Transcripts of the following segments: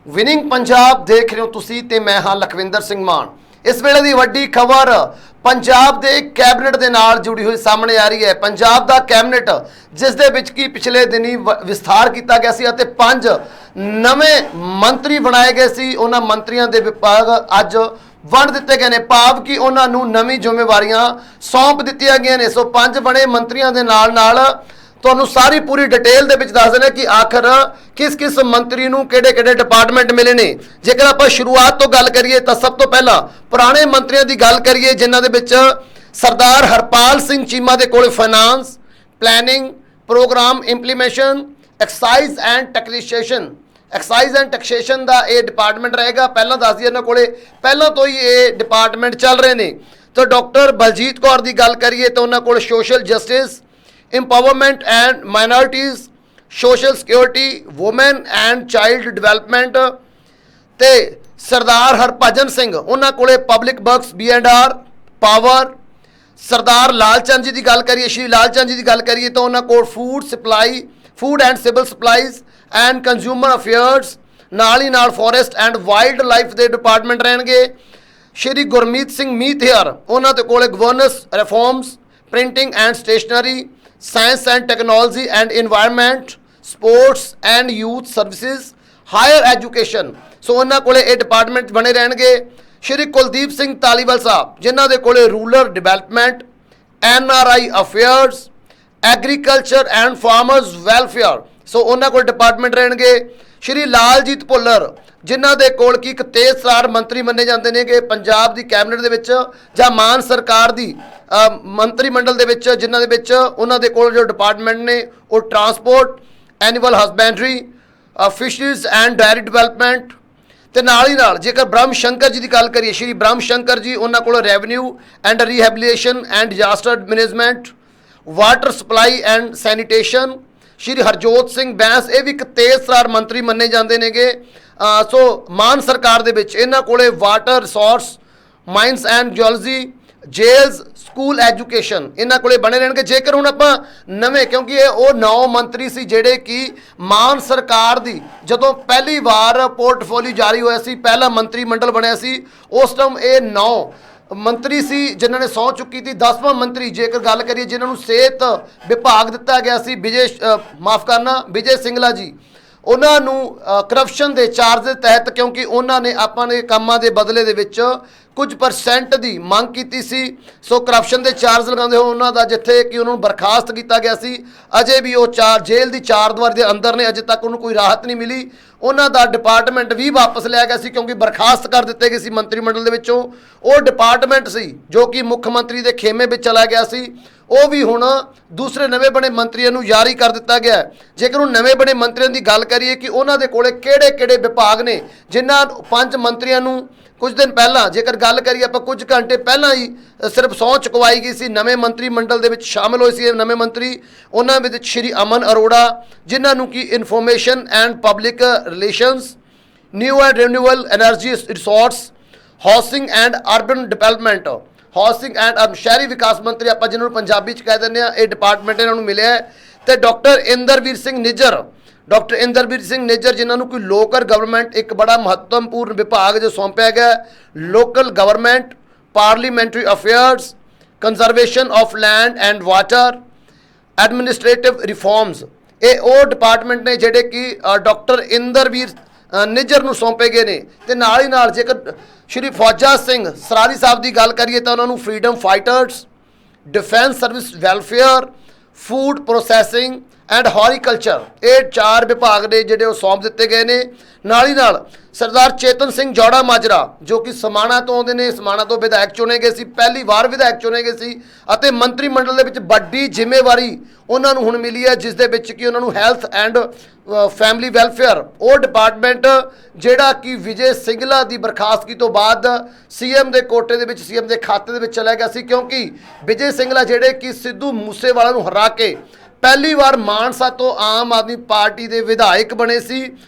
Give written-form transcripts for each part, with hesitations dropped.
Winning Punjab देख रहे हो तुसी ते मैं हाँ लखविंदर सिंह मान। इस वेले दी वड्डी खबर पंजाब दे कैबिनेट दे नाल जुड़ी हुई सामने आ रही है। पंजाब दा कैबिनेट जिस दे विच की पिछले दिनी विस्तार किया गया सी अते 5 नवें मंत्री बनाए गए सी। उन्हां मंत्रियों दे विभाग अज वंड दिते गए ने, भाव कि उन्हां नूं नवीं जिम्मेवारियां सौंप दित्तियां गईयां ने। सो 5 बने मंत्रियों दे नाल ਤੁਹਾਨੂੰ सारी पूरी डिटेल दे विच दस देना कि आखिर किस किस मंत्री नूं किहड़े डिपार्टमेंट मिले ने। जेकर आपां शुरुआत तो गल करिए तो सब तो पहला पुराने मंत्रियों की गल करिए जिन्हां दे विच सरदार हरपाल सिंह चीमा दे कोल finance, planning, programme implementation, excise and taxation का ये डिपार्टमेंट रहेगा। पहला दस दिए इन्हां कोले पहलों तो ही ये डिपार्टमेंट चल रहे हैं। तो डॉक्टर बलजीत कौर की गल करिए तो उन्हां कोल social justice, empowerment and minorities, social security, women and child development. ते सरदार हरभजन सिंह उन्हां कोले public works, B&R, power. Sardar Lalchand ji की गल करिए, श्री लालचंद जी की गल करिए तो उन्हां कोल food and civil supplies and consumer affairs, नाल ही नाल फॉरेस्ट एंड वाइल्ड लाइफ के डिपार्टमेंट रहेंगे। श्री गुरमीत सिंह मीतहर उन्हां दे कोले governance reforms, printing and stationery, science and technology and environment, sports and youth services, higher education. So उन्होंने कोले ये डिपार्टमेंट बने रहेंगे। श्री कुलदीप सिंह धालीवाल साहब जिन्हों के कोले rural development, NRI affairs, agriculture and farmers welfare. So उन्होंने कोल डिपार्टमेंट रहेंगे। श्री लालजीत भुल्लर जिन्हों के कोल की एक तेजसार मंत्री मन्ने जाते हैं कि पंजाब की कैबिनेट के विच जां मान सरकार की मंत्रिमंडल के विच जिन्हों के विच उन्हों के कोल जो डिपार्टमेंट ने वो transport, animal husbandry, fisheries and dairy development. तो नाल ही नाल जेकर ब्रह्म शंकर जी की गल करिए, श्री ब्रह्म शंकर जी उन्होंने कोल revenue and rehabilitation and disaster management, water supply and sanitation. Shri Harjot Singh Bains ये भी एक तेजसार मंत्री मन्ने जाते हैं। सो मान सरकार दे विच इन्हां कोले water resource, mines and geology, jails, school education इन्हां कोले बने रहणगे। जेकर हुण आपां नवें क्योंकि ये वो 9 मंत्री सी जिहड़े कि मान सरकार दी जदों पहली बार पोर्टफोलियो जारी होया सी, पहला मंत्रीमंडल बनिया सी, उस टाइम ये 9 मंत्री सी जिन्हों ने सौं चुकी थी। 10वां मंत्री जेकर गल करिए जिन्होंने सेहत विभाग दिता गया सी, विजय सिंगला जी, उन्होंने करप्शन के चार्ज के तहत क्योंकि उन्होंने अपने कामों के बदले दे विच कुछ परसेंट की मांग की सी। सो करप्शन के चार्ज लगाते हो उन्होंने जिथे कि उन्होंने बर्खास्त किया गया सी। अजे भी वो जेल की 4 दीवार के अंदर ने, अजे तक उन्होंने कोई राहत नहीं मिली। उन्होंने डिपार्टमेंट भी वापस लिया गया सी क्योंकि बर्खास्त कर दिते गए सी मंत्रिमंडल के विचों। वो डिपार्टमेंट सी जो कि मुख्यमंत्री के खेमे में चला गया सी, वो भी हुण दूसरे नवे बने मंत्रियों को जारी कर दिता गया। जेकर उन नवे बने मंत्रियों की गल करिए कि उन्होंने कोले किहड़े विभाग ने जिन्हां 5 मंत्रियों को कुछ दिन पहला जेकर गल करिए आप कुछ घंटे पहला ही सिर्फ सौं चुकवाई गई सी। नवे मंत्रिमंडल के शामिल होए सी नवे मंत्री, उन्होंने श्री अमन अरोड़ा जिन्होंने कि information and public relations, new and renewable energy resource, housing and urban development, housing and शहरी विकास मंत्री आप जिन्होंने पंजाबी च कह दें ये डिपार्टमेंट इन्होंने मिले है। तो डॉक्टर इंदरवीर सिंह निज्जर जिन्होंने कोई लोकल गवर्नमेंट एक बड़ा महत्वपूर्ण विभाग जो सौंपया गया, local government, parliamentary affairs, conservation of land and water, administrative reforms. ये वो डिपार्टमेंट ने जिहड़े कि डॉक्टर इंदरवीर निज्जर नूं सौंपे गए ने। ते नाल ही नाल जेकर श्री फौजा सिंह सरारी साहब की गल करिए तो उन्होंने freedom fighters, defence service welfare, food processing and horticulture, ये 4 विभाग ने जिहड़े सौंप दिते गए ने। नाल ही नाल सरदार चेतन सिंह जौड़ा माजरा जो कि समाणा तो आउंदे ने, समाणा तो विधायक चुने गए सी, पहली बार विधायक चुने गए सी अते मंत्रिमंडल दे विच वड्डी जिम्मेवारी उन्होंने हुण मिली है जिस दे विच कि उन्होंने हैल्थ एंड फैमिली वेलफेयर वो डिपार्टमेंट जिहड़ा कि विजय सिंगला की बर्खास्तगी तो बाद CM के कोटे दे विच CM के खाते दे विच चला गया सी क्योंकि विजय सिंगला जिहड़े कि सिद्धू मूसेवाला नूं हरा के पहली बार मानसा तो आम आदमी पार्टी के विधायक बने सी।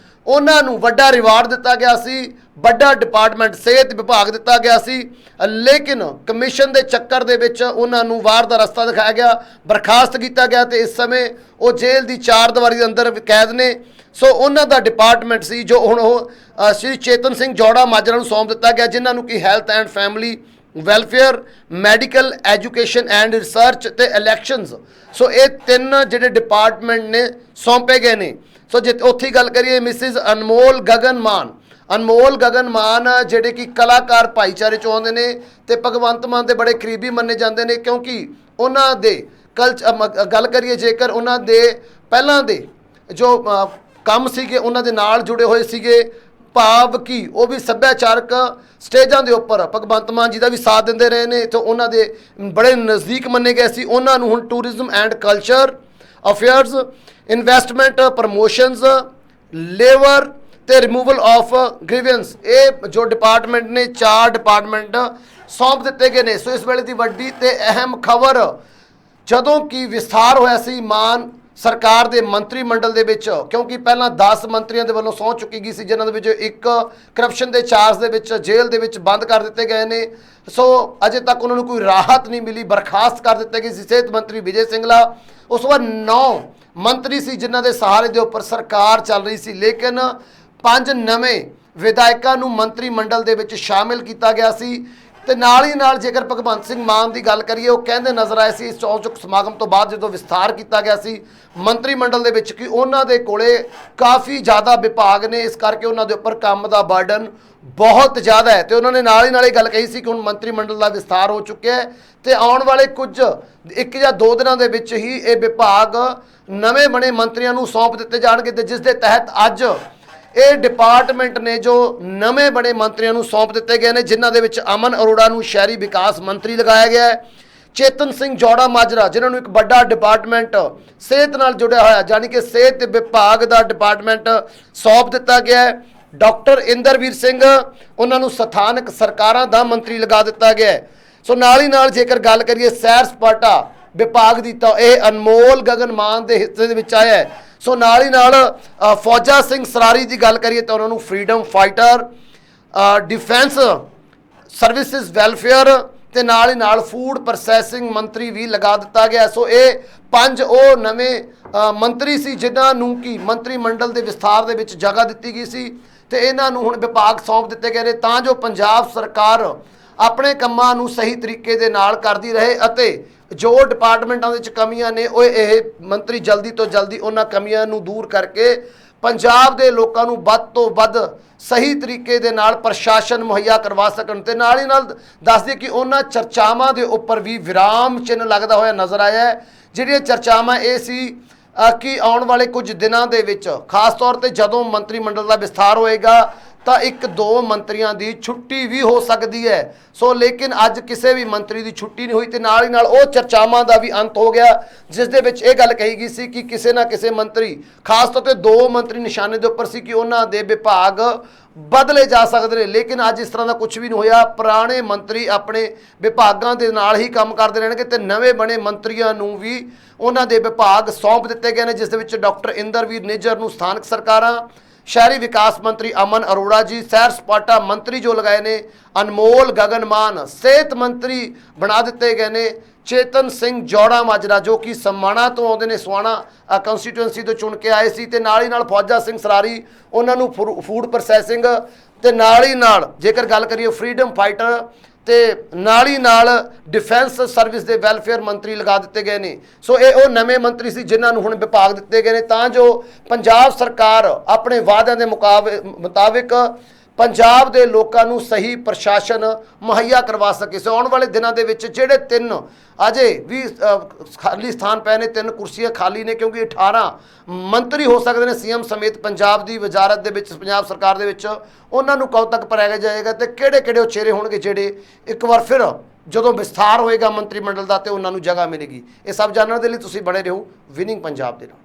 ਉਹਨਾਂ ਨੂੰ ਵੱਡਾ ਰਿਵਾਰਡ ਦਿੱਤਾ ਗਿਆ ਸੀ, ਵੱਡਾ ਡਿਪਾਰਟਮੈਂਟ ਸਿਹਤ ਵਿਭਾਗ ਦਿੱਤਾ ਗਿਆ ਸੀ, ਲੇਕਿਨ ਕਮਿਸ਼ਨ ਦੇ ਚੱਕਰ ਦੇ ਵਿੱਚ ਉਹਨਾਂ ਨੂੰ ਵਾਰ ਦਾ ਰਸਤਾ ਦਿਖਾਇਆ ਗਿਆ, ਬਰਖਾਸਤ ਕੀਤਾ ਗਿਆ ਤੇ ਇਸ ਸਮੇਂ ਉਹ ਜੇਲ੍ਹ ਦੀ 4 ਦੀਵਾਰੀ ਦੇ ਅੰਦਰ ਕੈਦ ਨੇ। ਸੋ ਉਹਨਾਂ ਦਾ ਡਿਪਾਰਟਮੈਂਟ ਸੀ ਜੋ ਹੁਣ ਉਹ ਸ਼੍ਰੀ ਚੇਤਨ ਸਿੰਘ ਜੌੜਾ ਮਾਜਰਾ ਨੂੰ ਸੌਂਪ ਦਿੱਤਾ ਗਿਆ, ਜਿਨ੍ਹਾਂ ਨੂੰ ਕਿ health and family welfare, medical education and research ਤੇ ਇਲੈਕਸ਼ਨਸ, ਸੋ ਇਹ 3 ਜਿਹੜੇ ਡਿਪਾਰਟਮੈਂਟ ਨੇ ਸੌਂਪੇ ਗਏ ਨੇ। ਸੋ ਜੇ ਉੱਥੇ ਗੱਲ ਕਰੀਏ ਮਿਸਿਸ ਅਨਮੋਲ ਗਗਨ ਮਾਨ ਜਿਹੜੇ ਕਿ ਕਲਾਕਾਰ ਭਾਈਚਾਰੇ ਚੋਂ ਆਉਂਦੇ ਨੇ ਤੇ ਭਗਵੰਤ ਮਾਨ ਦੇ ਬੜੇ ਕਰੀਬੀ ਮੰਨੇ ਜਾਂਦੇ ਨੇ, ਕਿਉਂਕਿ ਉਹਨਾਂ ਦੇ ਗੱਲ ਕਰੀਏ ਜੇਕਰ ਉਹਨਾਂ ਦੇ ਪਹਿਲਾਂ ਦੇ ਜੋ ਕੰਮ ਸੀਗੇ ਉਹਨਾਂ ਦੇ ਨਾਲ ਜੁੜੇ ਹੋਏ ਸੀਗੇ, ਭਾਵ ਕਿ ਉਹ ਵੀ ਸੱਭਿਆਚਾਰਕ ਸਟੇਜਾਂ ਦੇ ਉੱਪਰ ਭਗਵੰਤ ਮਾਨ ਜੀ ਦਾ ਵੀ ਸਾਥ ਦਿੰਦੇ ਰਹੇ ਨੇ ਤੇ ਉਹਨਾਂ ਦੇ ਬੜੇ ਨਜ਼ਦੀਕ ਮੰਨੇ ਗਏ ਸੀ। ਉਹਨਾਂ ਨੂੰ ਹੁਣ tourism and culture affairs, investment promotions, labour ਤੇ ਰਿਮੂਵਲ ਆਫ ਗ੍ਰੀਵੈਂਸ, ਇਹ ਜੋ ਡਿਪਾਰਟਮੈਂਟ ਨੇ 4 ਡਿਪਾਰਟਮੈਂਟ ਸੌਂਪ ਦਿੱਤੇ ਗਏ ਨੇ। ਸੋ ਇਸ ਵੇਲੇ ਦੀ ਵੱਡੀ ਤੇ ਅਹਿਮ ਖਬਰ, ਜਦੋਂ ਕਿ ਵਿਸਥਾਰ ਹੋਇਆ ਸੀ ਮਾਨ ਸਰਕਾਰ ਦੇ ਮੰਤਰੀ ਮੰਡਲ ਦੇ ਵਿੱਚ, ਕਿਉਂਕਿ ਪਹਿਲਾਂ 10 ਮੰਤਰੀਆਂ ਦੇ ਵੱਲੋਂ ਸਹੁੰ ਚੁੱਕੀ ਗਈ ਸੀ, ਜਿਨ੍ਹਾਂ ਦੇ ਵਿੱਚ ਇੱਕ ਕਰਪਸ਼ਨ ਦੇ ਚਾਰਜ ਦੇ ਵਿੱਚ ਜੇਲ੍ਹ ਦੇ ਵਿੱਚ ਬੰਦ ਕਰ ਦਿੱਤੇ ਗਏ ਨੇ। ਸੋ ਅਜੇ ਤੱਕ ਉਹਨਾਂ ਨੂੰ ਕੋਈ ਰਾਹਤ ਨਹੀਂ ਮਿਲੀ, ਬਰਖਾਸਤ ਕਰ ਦਿੱਤੇ ਗਏ ਸੀ ਸਿਹਤ ਮੰਤਰੀ ਵਿਜੇ ਸਿੰਗਲਾ। ਉਸ ਤੋਂ ਬਾਅਦ 9 ਮੰਤਰੀ ਸੀ ਜਿਨ੍ਹਾਂ ਦੇ ਸਹਾਰੇ ਦੇ ਉੱਪਰ ਸਰਕਾਰ ਚੱਲ ਰਹੀ ਸੀ, ਲੇਕਿਨ 5 ਨਵੇਂ ਵਿਧਾਇਕਾਂ ਨੂੰ ਮੰਤਰੀ ਮੰਡਲ ਦੇ ਵਿੱਚ ਸ਼ਾਮਿਲ ਕੀਤਾ ਗਿਆ ਸੀ। ਤੇ ਨਾਲ ਹੀ ਨਾਲ ਜੇਕਰ ਭਗਵੰਤ ਸਿੰਘ ਮਾਨ ਦੀ ਗੱਲ ਕਰੀਏ, ਉਹ ਕਹਿੰਦੇ ਨਜ਼ਰ ਆਏ ਸੀ ਇਸ ਚੌਂਚਕ ਸਮਾਗਮ ਤੋਂ ਬਾਅਦ ਜਦੋਂ ਵਿਸਥਾਰ ਕੀਤਾ ਗਿਆ ਸੀ ਮੰਤਰੀ ਮੰਡਲ ਦੇ ਵਿੱਚ ਕਿ ਉਹਨਾਂ ਦੇ ਕੋਲੇ ਕਾਫੀ ਜ਼ਿਆਦਾ ਵਿਭਾਗ ਨੇ, ਇਸ ਕਰਕੇ ਉਹਨਾਂ ਦੇ ਉੱਪਰ ਕੰਮ ਦਾ ਬਰਡਨ ਬਹੁਤ ਜ਼ਿਆਦਾ ਹੈ। ਤੇ ਉਹਨਾਂ ਨੇ ਨਾਲ ਹੀ ਨਾਲ ਇਹ ਗੱਲ ਕਹੀ ਸੀ ਕਿ ਹੁਣ ਮੰਤਰੀ ਮੰਡਲ ਦਾ ਵਿਸਥਾਰ ਹੋ ਚੁੱਕਿਆ ਹੈ ਤੇ ਆਉਣ ਵਾਲੇ ਕੁਝ 1 ਜਾਂ 2 ਦਿਨਾਂ ਦੇ ਵਿੱਚ ਹੀ ਇਹ ਵਿਭਾਗ ਨਵੇਂ ਬਣੇ ਮੰਤਰੀਆਂ ਨੂੰ ਸੌਂਪ ਦਿੱਤੇ ਜਾਣਗੇ, ਤੇ ਜਿਸ ਦੇ ਤਹਿਤ ਅੱਜ ਇਹ ਡਿਪਾਰਟਮੈਂਟ ਨੇ ਜੋ ਨਵੇਂ ਬਣੇ ਮੰਤਰੀਆਂ ਨੂੰ ਸੌਂਪ ਦਿੱਤੇ ਗਏ ਨੇ, ਜਿਨ੍ਹਾਂ ਦੇ ਵਿੱਚ ਅਮਨ ਅਰੋੜਾ ਨੂੰ ਸ਼ਹਿਰੀ ਵਿਕਾਸ ਮੰਤਰੀ ਲਗਾਇਆ ਗਿਆ ਹੈ, ਚੇਤਨ ਸਿੰਘ ਜੌੜਾ ਮਾਜਰਾ ਜਿਨ੍ਹਾਂ ਨੂੰ ਇੱਕ ਵੱਡਾ ਡਿਪਾਰਟਮੈਂਟ ਸਿਹਤ ਨਾਲ ਜੁੜਿਆ ਹੋਇਆ ਯਾਨੀ ਕਿ ਸਿਹਤ ਵਿਭਾਗ ਦਾ ਡਿਪਾਰਟਮੈਂਟ ਸੌਂਪ ਦਿੱਤਾ ਗਿਆ ਹੈ, ਡਾਕਟਰ ਇੰਦਰਵੀਰ ਸਿੰਘ ਉਹਨਾਂ ਨੂੰ ਸਥਾਨਕ ਸਰਕਾਰਾਂ ਦਾ ਮੰਤਰੀ ਲਗਾ ਦਿੱਤਾ ਗਿਆ ਹੈ। ਸੋ ਨਾਲ ਹੀ ਨਾਲ ਜੇਕਰ ਗੱਲ ਕਰੀਏ ਸੈਰ ਸਪਾਟਾ ਵਿਭਾਗ ਦੀ, ਤਾਂ ਇਹ ਅਨਮੋਲ ਗਗਨ ਮਾਨ ਦੇ ਹਿੱਸੇ ਦੇ ਵਿੱਚ ਆਇਆ ਹੈ। ਸੋ ਨਾਲ ਹੀ ਨਾਲ ਫੌਜਾ ਸਿੰਘ ਸਰਾਰੀ ਦੀ ਗੱਲ ਕਰੀਏ ਤਾਂ ਉਹਨਾਂ ਨੂੰ freedom fighter, defence services welfare ਤੇ ਨਾਲ ਹੀ ਨਾਲ ਫੂਡ ਪ੍ਰੋਸੈਸਿੰਗ ਮੰਤਰੀ ਵੀ ਲਗਾ ਦਿੱਤਾ ਗਿਆ। ਸੋ ਇਹ 5 ਉਹ ਨਵੇਂ ਮੰਤਰੀ ਸੀ ਜਿਨ੍ਹਾਂ ਨੂੰ ਕਿ ਮੰਤਰੀ ਮੰਡਲ ਦੇ ਵਿਸਥਾਰ ਦੇ ਵਿੱਚ ਜਗ੍ਹਾ ਦਿੱਤੀ ਗਈ ਸੀ ਤੇ ਇਹਨਾਂ ਨੂੰ ਹੁਣ ਵਿਭਾਗ ਸੌਂਪ ਦਿੱਤੇ ਗਏ ਨੇ ਤਾਂ ਜੋ ਪੰਜਾਬ ਸਰਕਾਰ ਆਪਣੇ ਕੰਮਾਂ ਨੂੰ ਸਹੀ ਤਰੀਕੇ ਦੇ ਨਾਲ ਕਰਦੀ ਰਹੇ ਅਤੇ ਜੋ ਡਿਪਾਰਟਮੈਂਟਾਂ ਦੇ ਵਿੱਚ ਕਮੀਆਂ ਨੇ ਉਹ ਇਹ ਮੰਤਰੀ ਜਲਦੀ ਤੋਂ ਜਲਦੀ ਉਹਨਾਂ ਕਮੀਆਂ ਨੂੰ ਦੂਰ ਕਰਕੇ ਪੰਜਾਬ ਦੇ ਲੋਕਾਂ ਨੂੰ ਵੱਧ ਤੋਂ ਵੱਧ ਸਹੀ ਤਰੀਕੇ ਦੇ ਨਾਲ ਪ੍ਰਸ਼ਾਸਨ ਮੁਹੱਈਆ ਕਰਵਾ ਸਕਣ। ਤੇ ਨਾਲ ਹੀ ਨਾਲ ਦੱਸ ਦਈਏ ਕਿ ਉਹਨਾਂ ਚਰਚਾਵਾਂ ਦੇ ਉੱਪਰ ਵੀ ਵਿਰਾਮ ਚਿੰਨ੍ਹ ਲੱਗਦਾ ਹੋਇਆ ਨਜ਼ਰ ਆਇਆ ਹੈ। ਜਿਹੜੀਆਂ ਚਰਚਾਵਾਂ ਇਹ ਸੀ ਕਿ ਆਉਣ ਵਾਲੇ ਕੁਝ ਦਿਨਾਂ ਦੇ ਵਿੱਚ ਖਾਸ ਤੌਰ ਤੇ ਜਦੋਂ ਮੰਤਰੀ ਮੰਡਲ ਦਾ ਵਿਸਥਾਰ ਹੋਏਗਾ ਤਾਂ 1-2 ਮੰਤਰੀਆਂ ਦੀ ਛੁੱਟੀ ਵੀ ਹੋ ਸਕਦੀ ਹੈ। ਸੋ ਲੇਕਿਨ ਅੱਜ ਕਿਸੇ ਵੀ ਮੰਤਰੀ ਦੀ ਛੁੱਟੀ ਨਹੀਂ ਹੋਈ ਤੇ ਨਾਲ ਹੀ ਨਾਲ ਉਹ ਚਰਚਾਵਾਂ ਦਾ ਵੀ ਅੰਤ ਹੋ ਗਿਆ, ਜਿਸ ਦੇ ਵਿੱਚ ਇਹ ਗੱਲ ਕਹੀ ਗਈ ਸੀ ਕਿ ਕਿਸੇ ਨਾ ਕਿਸੇ ਮੰਤਰੀ, ਖਾਸ ਤੌਰ ਤੇ 2 ਮੰਤਰੀ ਨਿਸ਼ਾਨੇ ਦੇ ਉੱਪਰ ਸੀ ਕਿ ਉਹਨਾਂ ਦੇ ਵਿਭਾਗ ਬਦਲੇ ਜਾ ਸਕਦੇ ਨੇ, ਲੇਕਿਨ ਅੱਜ ਇਸ ਤਰ੍ਹਾਂ ਦਾ ਕੁਝ ਵੀ ਨਹੀਂ ਹੋਇਆ। ਪੁਰਾਣੇ ਮੰਤਰੀ ਆਪਣੇ ਵਿਭਾਗਾਂ ਦੇ ਨਾਲ ਹੀ ਕੰਮ ਕਰਦੇ ਰਹਿਣਗੇ ਤੇ ਨਵੇਂ ਬਣੇ ਮੰਤਰੀਆਂ ਨੂੰ ਵੀ ਉਹਨਾਂ ਦੇ ਵਿਭਾਗ ਸੌਂਪ ਦਿੱਤੇ ਗਏ ਨੇ, ਜਿਸ ਦੇ ਵਿੱਚ ਡਾਕਟਰ ਇੰਦਰਵੀਰ ਨਿੱਜਰ ਨੂੰ ਸਥਾਨਕ ਸਰਕਾਰਾਂ, ਸ਼ਹਿਰੀ ਵਿਕਾਸ ਮੰਤਰੀ ਅਮਨ ਅਰੋੜਾ ਜੀ, ਸੈਰ ਸਪਾਟਾ ਮੰਤਰੀ ਜੋ ਲਗਾਏ ਨੇ ਅਨਮੋਲ ਗਗਨ ਮਾਨ, ਸਿਹਤ ਮੰਤਰੀ ਬਣਾ ਦਿੱਤੇ ਗਏ ਨੇ ਚੇਤਨ ਸਿੰਘ ਜੌੜਾ ਮਾਜਰਾ ਜੋ ਕਿ ਸਮਾਣਾ ਤੋਂ ਆਉਂਦੇ ਨੇ, ਸਵਾਣਾ ਕੰਸਟੀਟੂਐਂਸੀ ਤੋਂ ਚੁਣ ਕੇ ਆਏ ਸੀ, ਤੇ ਨਾਲ ਹੀ ਨਾਲ ਫੌਜਾ ਸਿੰਘ ਸਰਾਰੀ ਉਹਨਾਂ ਨੂੰ ਫੂਡ ਪ੍ਰੋਸੈਸਿੰਗ ਤੇ ਨਾਲ ਹੀ ਨਾਲ ਜੇਕਰ ਗੱਲ ਕਰੀਏ ਫਰੀडम ਫਾਈਟਰ ਤੇ ਨਾਲ ਹੀ ਨਾਲ ਡਿਫੈਂਸ ਸਰਵਿਸ ਦੇ ਵੈਲਫੇਅਰ ਮੰਤਰੀ ਲਗਾ ਦਿੱਤੇ ਗਏ ਨੇ। ਸੋ ਇਹ ਉਹ ਨਵੇਂ ਮੰਤਰੀ ਸੀ ਜਿਨ੍ਹਾਂ ਨੂੰ ਹੁਣ ਵਿਭਾਗ ਦਿੱਤੇ ਗਏ ਨੇ ਤਾਂ ਜੋ ਪੰਜਾਬ ਸਰਕਾਰ ਆਪਣੇ ਵਾਅਦਿਆਂ ਦੇ ਮੁਤਾਬਿਕ ਪੰਜਾਬ ਦੇ ਲੋਕਾਂ ਨੂੰ ਸਹੀ ਪ੍ਰਸ਼ਾਸਨ ਮੁਹੱਈਆ ਕਰਵਾ ਸਕੇ। ਸੋ ਆਉਣ ਵਾਲੇ ਦਿਨਾਂ ਦੇ ਵਿੱਚ ਜਿਹੜੇ 3 ਅਜੇ ਵੀ ਖਾਲੀ ਸਥਾਨ ਪਏ ਨੇ, 3 ਕੁਰਸੀਆਂ ਖਾਲੀ ਨੇ ਕਿਉਂਕਿ 18 ਮੰਤਰੀ ਹੋ ਸਕਦੇ ਨੇ ਸੀਐਮ ਸਮੇਤ ਪੰਜਾਬ ਦੀ ਵਜ਼ਾਰਤ ਦੇ ਵਿੱਚ, ਪੰਜਾਬ ਸਰਕਾਰ ਦੇ ਵਿੱਚ। ਉਹਨਾਂ ਨੂੰ ਕਦੋਂ ਤੱਕ ਭਰਿਆ ਜਾਏਗਾ ਤੇ ਕਿਹੜੇ-ਕਿਹੜੇ ਉਹ ਚਿਹਰੇ ਹੋਣਗੇ ਜਿਹੜੇ ਇੱਕ ਵਾਰ ਫਿਰ ਜਦੋਂ ਵਿਸਥਾਰ ਹੋਏਗਾ ਮੰਤਰੀ ਮੰਡਲ ਦਾ ਤੇ ਉਹਨਾਂ ਨੂੰ ਜਗ੍ਹਾ ਮਿਲੇਗੀ। ਇਹ ਸਭ ਜਾਣਨ ਦੇ ਲਈ ਤੁਸੀਂ ਬਣੇ ਰਹੋ ਵਿਨਿੰਗ ਪੰਜਾਬ ਦੇ ਨਾਲ।